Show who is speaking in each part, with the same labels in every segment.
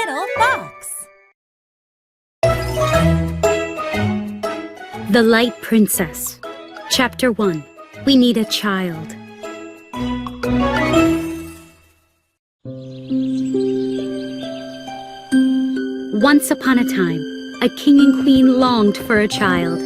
Speaker 1: little fox.
Speaker 2: The Light Princess. Chapter 1. We Need a Child. Once upon a time, a king and queen longed for a child.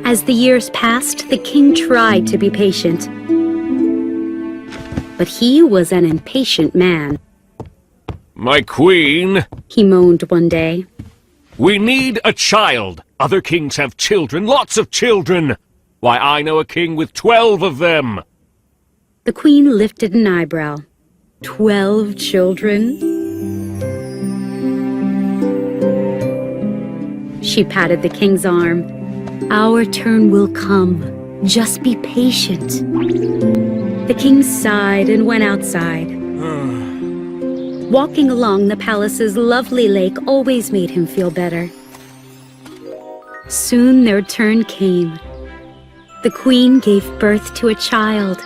Speaker 2: As the years passed, the king tried to be patient. But he was an impatient man.
Speaker 3: My queen,
Speaker 2: He moaned one day.
Speaker 3: we need a child. Other kings have children, lots of children. Why, I know a king with 12 of them.
Speaker 2: The queen lifted an eyebrow. 12 children? She patted the king's arm. Our turn will come. Just be patient. The king sighed and went outside. Walking along the palace's lovely lake always made him feel better. Soon their turn came. The queen gave birth to a child.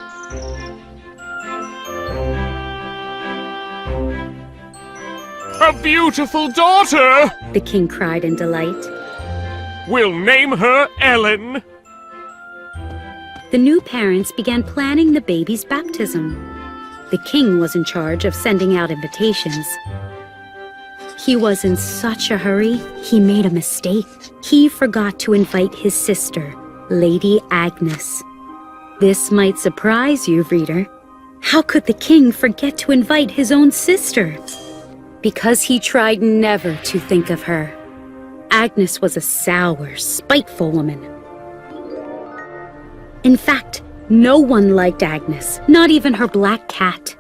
Speaker 3: A beautiful daughter!
Speaker 2: The king cried in delight.
Speaker 3: We'll name her Ellen.
Speaker 2: The new parents began planning the baby's baptism. The king was in charge of sending out invitations. He was in such a hurry, he made a mistake. He forgot to invite his sister, Lady Agnes. This might surprise you, reader. How could the king forget to invite his own sister? Because he tried never to think of her. Agnes was a sour, spiteful woman. In fact, no one liked Agnes, not even her black cat.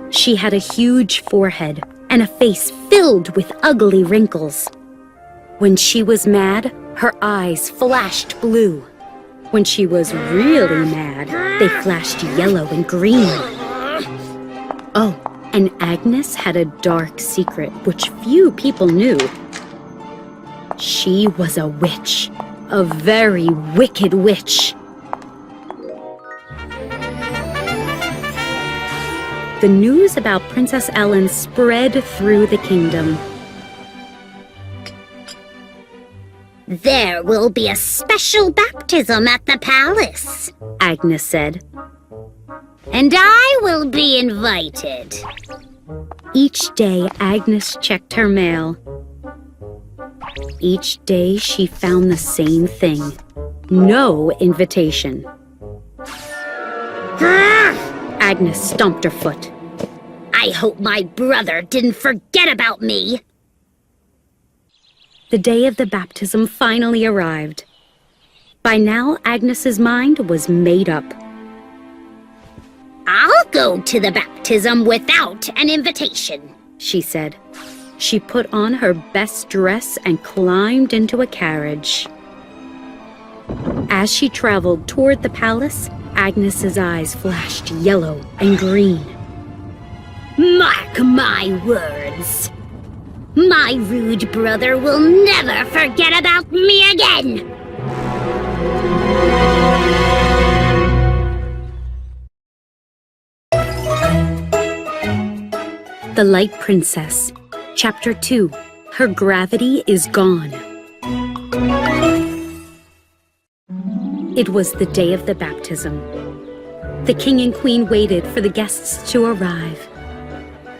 Speaker 2: She had a huge forehead and a face filled with ugly wrinkles. When she was mad, her eyes flashed blue. When she was really mad, they flashed yellow and green. Oh, and Agnes had a dark secret which few people knew. She was a witch, a very wicked witch. The news about Princess Ellen spread through the kingdom.
Speaker 4: There will be a special baptism at the palace,
Speaker 2: Agnes said.
Speaker 4: and I will be invited.
Speaker 2: Each day, Agnes checked her mail. Each day, she found the same thing. No invitation. Agnes stomped her foot.
Speaker 4: I hope my brother didn't forget about me.
Speaker 2: The day of the baptism finally arrived. By now, Agnes's mind was made up.
Speaker 4: I'll go to the baptism without an invitation,
Speaker 2: She said. She put on her best dress and climbed into a carriage. As she traveled toward the palace, Agnes's eyes flashed yellow and green.
Speaker 4: Mark my words. My rude brother will never forget about me again.
Speaker 2: The Light Princess. Chapter 2. Her gravity is gone. It was the day of the baptism. The king and queen waited for the guests to arrive.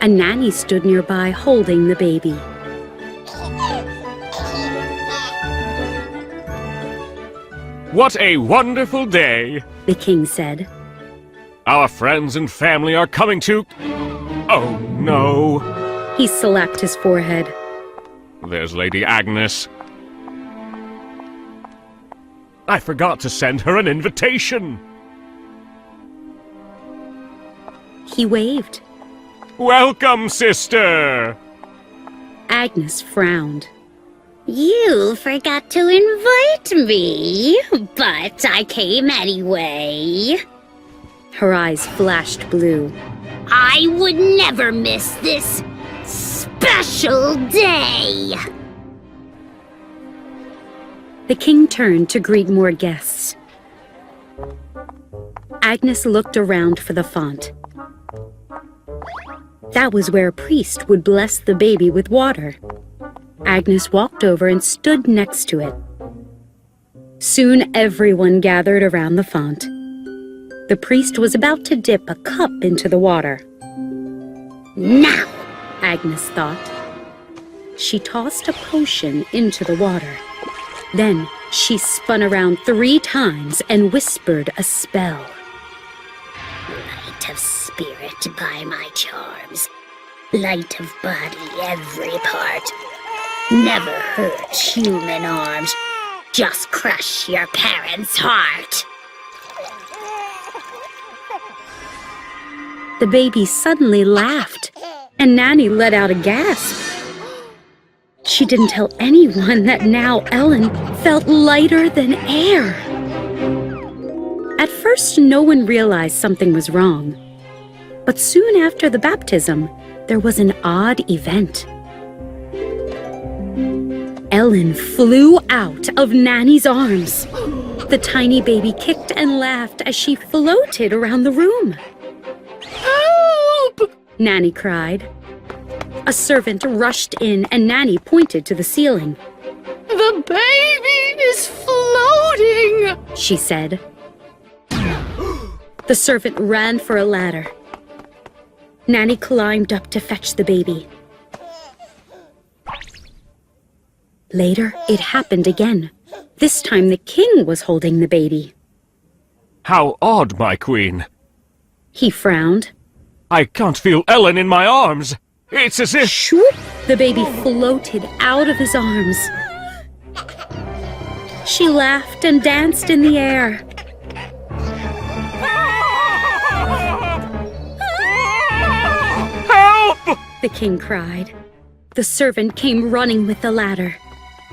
Speaker 2: A nanny stood nearby holding the baby.
Speaker 3: What a wonderful day.
Speaker 2: The king said.
Speaker 3: Our friends and family are coming to... Oh, no.
Speaker 2: He slapped his forehead.
Speaker 3: There's Lady Agnes. I forgot to send her an invitation.
Speaker 2: He waved.
Speaker 3: Welcome, sister.
Speaker 2: Agnes frowned.
Speaker 4: You forgot to invite me, but I came anyway.
Speaker 2: Her eyes flashed blue.
Speaker 4: I would never miss this special day!
Speaker 2: The king turned to greet more guests. Agnes looked around for the font. That was where a priest would bless the baby with water. Agnes walked over and stood next to it. Soon everyone gathered around the font. The priest was about to dip a cup into the water.
Speaker 4: Now!
Speaker 2: Agnes thought. She tossed a potion into the water. Then she spun around 3 times and whispered a spell.
Speaker 4: Light of spirit by my charms. Light of body every part. Never hurt human arms. Just crush your parents' heart.
Speaker 2: The baby suddenly laughed, and Nanny let out a gasp. She didn't tell anyone that now Ellen felt lighter than air. At first, no one realized something was wrong. But soon after the baptism, there was an odd event. Ellen flew out of Nanny's arms. The tiny baby kicked and laughed as she floated around the room.
Speaker 3: Help!
Speaker 2: Nanny cried. A servant rushed in and Nanny pointed to the ceiling.
Speaker 3: The baby is floating!
Speaker 2: She said. The servant ran for a ladder. Nanny climbed up to fetch the baby. Later, it happened again. This time the king was holding the baby.
Speaker 3: How odd, my queen.
Speaker 2: He frowned.
Speaker 3: I can't feel Ellen in my arms. It's as if...
Speaker 2: Shoop! The baby floated out of his arms. She laughed and danced in the air.
Speaker 3: Help!
Speaker 2: The king cried. The servant came running with the ladder.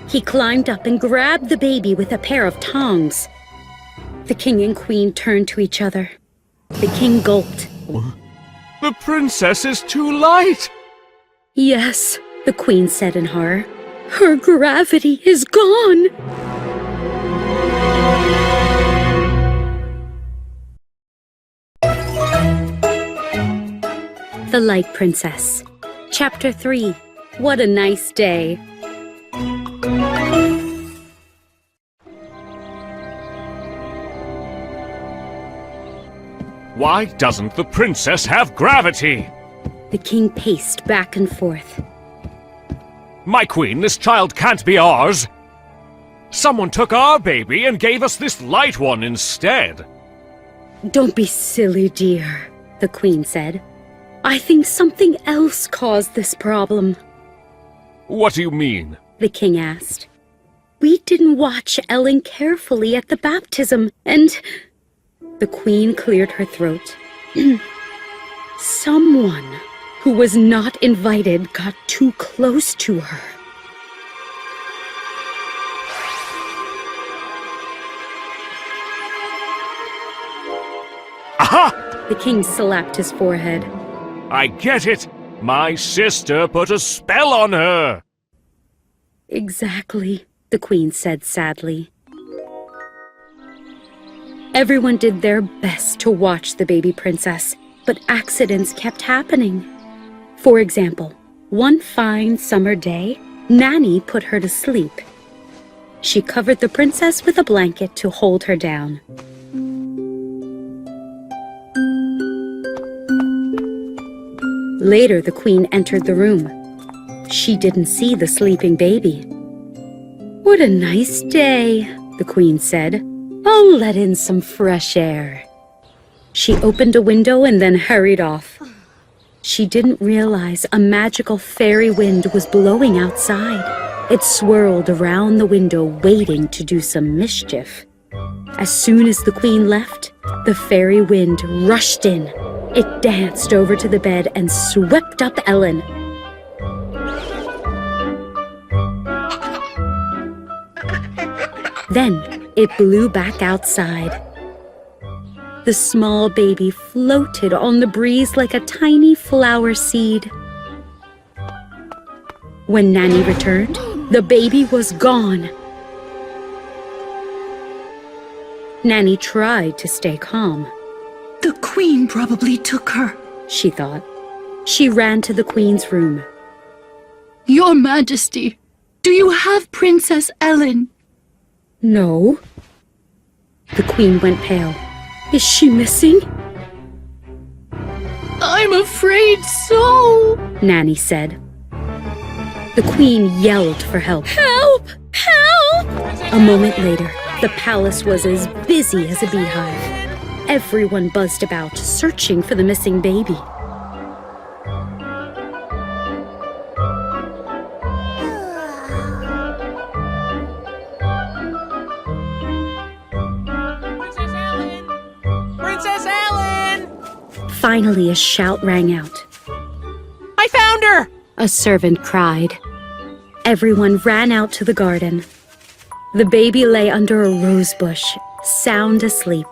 Speaker 2: He climbed up and grabbed the baby with a pair of tongs. The king and queen turned to each other. The king gulped.
Speaker 3: The princess is too light.
Speaker 2: Yes, the queen said in horror. Her gravity is gone. The Light Princess. Chapter 3. What a nice day.
Speaker 3: Why doesn't the princess have gravity?
Speaker 2: The king paced back and forth.
Speaker 3: My queen, this child can't be ours. Someone took our baby and gave us this light one instead.
Speaker 2: Don't be silly, dear, the queen said. I think something else caused this problem.
Speaker 3: What do you mean?
Speaker 2: The king asked. We didn't watch Ellen carefully at the baptism, and... The queen cleared her throat. Someone who was not invited got too close to her.
Speaker 3: Aha!
Speaker 2: The king slapped his forehead.
Speaker 3: I get it. My sister put a spell on her.
Speaker 2: Exactly, the queen said sadly. Everyone did their best to watch the baby princess, but accidents kept happening. For example, one fine summer day, Nanny put her to sleep. She covered the princess with a blanket to hold her down. Later, the queen entered the room. She didn't see the sleeping baby. What a nice day, the queen said. I'll let in some fresh air. She opened a window and then hurried off. She didn't realize a magical fairy wind was blowing outside. It swirled around the window, waiting to do some mischief. As soon as the queen left, the fairy wind rushed in. It danced over to the bed and swept up Ellen. Then it blew back outside. The small baby floated on the breeze like a tiny flower seed. When Nanny returned, the baby was gone. Nanny tried to stay calm.
Speaker 1: The Queen probably took her.
Speaker 2: She thought. She ran to the Queen's room.
Speaker 1: Your Majesty, do you have Princess Ellen?
Speaker 2: No. The Queen went pale. Is she missing?
Speaker 1: I'm afraid so,
Speaker 2: Nanny said. The Queen yelled for help.
Speaker 1: Help! Help!
Speaker 2: A moment later, the palace was as busy as a beehive. Everyone buzzed about, searching for the missing baby.
Speaker 5: Princess Ellen!
Speaker 2: Finally, a shout rang out.
Speaker 5: I found her!
Speaker 2: A servant cried. Everyone ran out to the garden. The baby lay under a rose bush, sound asleep.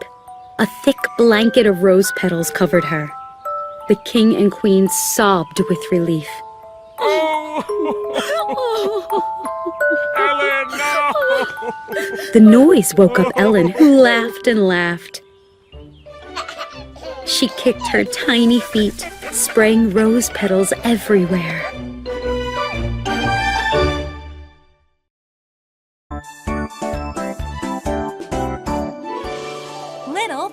Speaker 2: A thick blanket of rose petals covered her. The King and Queen sobbed with relief.
Speaker 3: Ellen, no!
Speaker 2: The noise woke up Ellen, who laughed and laughed. She kicked her tiny feet, spraying rose petals everywhere.
Speaker 6: Little